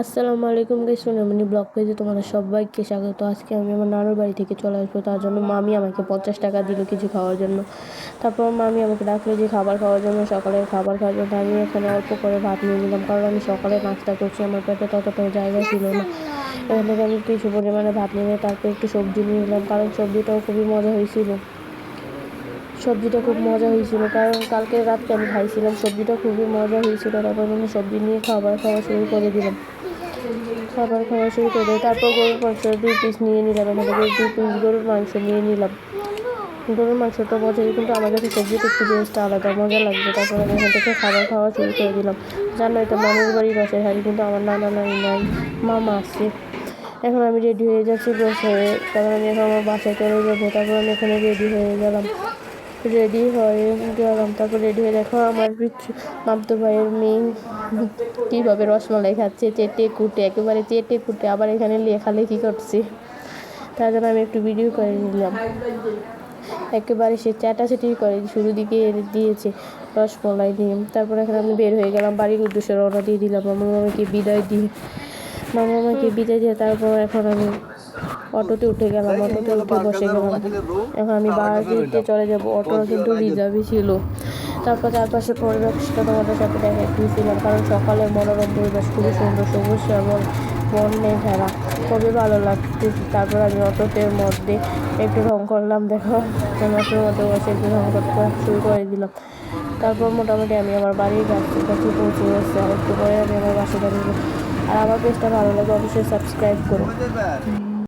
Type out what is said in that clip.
আসসালামু আলাইকুম গাইস, সোনামণি ব্লগ পেজে তোমাদের সবাইকে স্বাগত। আজকে আমি আমার নানুর বাড়ি থেকে চলে আসবো, তার জন্য মামি আমাকে 50 টাকা দিল কিছু খাওয়ার জন্য। তারপর মামি আমাকে ডাকলো যে খাবার খাওয়ার জন্য, সকালের খাবার খাওয়ার জন্য। আমি এখানে অল্প করে ভাত নিয়ে নিলাম, কারণ আমি সকালে নাস্তা করছি, আমার পেটে ততটাও জায়গা ছিল না। এখান থেকে আমি কিছু পরিমাণে ভাত নিয়ে তারপর একটু সবজি নিয়ে নিলাম, কারণ সবজিটাও খুবই মজা হয়েছিল। সবজিটা খুব মজা হয়েছিল, কারণ কালকে রাত্রে আমি খাইছিলাম, সবজিটা খুবই মজা হয়েছিল। তারপর আমি সবজি নিয়ে খাবার খাওয়া শুরু করে দিলাম। তারপর গরুর মাংস 2 পিস নিয়ে নিলাম। এখান থেকে 2 পিস গরুর মাংস নিয়ে নিলাম। গরুর মাংসটা মজাই, কিন্তু আমার কাছে সবজিটা একটু টেস্টটা আলাদা, মজা লাগবে। তারপর আমি এখান থেকে খাবার খাওয়া শুরু করে দিলাম। জানোই তো মামুর বাড়ি রসের হাঁড়ি, কিন্তু আমার নানা নানি নাই, মামা আসছে। এখন আমি রেডি হয়ে যাচ্ছি ফ্রেশ হয়ে, তারপর আমি এখন আমার বাসায় চলে যাবো। তারপর আমি এখানে রেডি হয়ে গেলাম। তারপর রেডি হয়ে দেখো আমার মামতো ভাইয়ের মেয়ে কীভাবে রসমালাই খাচ্ছে, চেটে কুটে, একেবারে চেটে কুটে, আবার এখানে লেখালেখি করছে। তার জন্য আমি একটু ভিডিও করে নিলাম। একেবারে সে চাটাচাটি করে শুরু দিকে দিয়েছে রসমালাই দিয়ে। তারপর এখানে আমি বের হয়ে গেলাম, বাড়ির উদ্দেশ্যে রওনা দিয়ে দিলাম। মামাকে বিদায় দিয়ে তারপর এখন আমি অটোতে উঠে গেলাম, অটোতে উঠে বসে গেলাম। এখন আমি বাড়িতে চলে যাব, অটো কিন্তু রিজার্ভই ছিল। তারপর চারপাশে পরিবেশটা তোমাদের সাথে দেখিয়েছিলাম, কারণ সকালের মনোরম পরিবেশ খুবই সুন্দর, সবুজ এবং বন্যে ঘেরা, খুবই ভালো লাগতেছে। তারপর আমি অটোতের মধ্যে একটু রং করলাম, দেখো অটোর মধ্যে বসে একটু রং করতে শুরু করে দিলাম। তারপর মোটামুটি আমি আমার বাড়ির কাছে পৌঁছে গেছি। আর একটু পরে আমি আমার বাসায় দাঁড়িয়ে। আর আমার পেজটা ভালো লাগে অবশ্যই সাবস্ক্রাইব করো।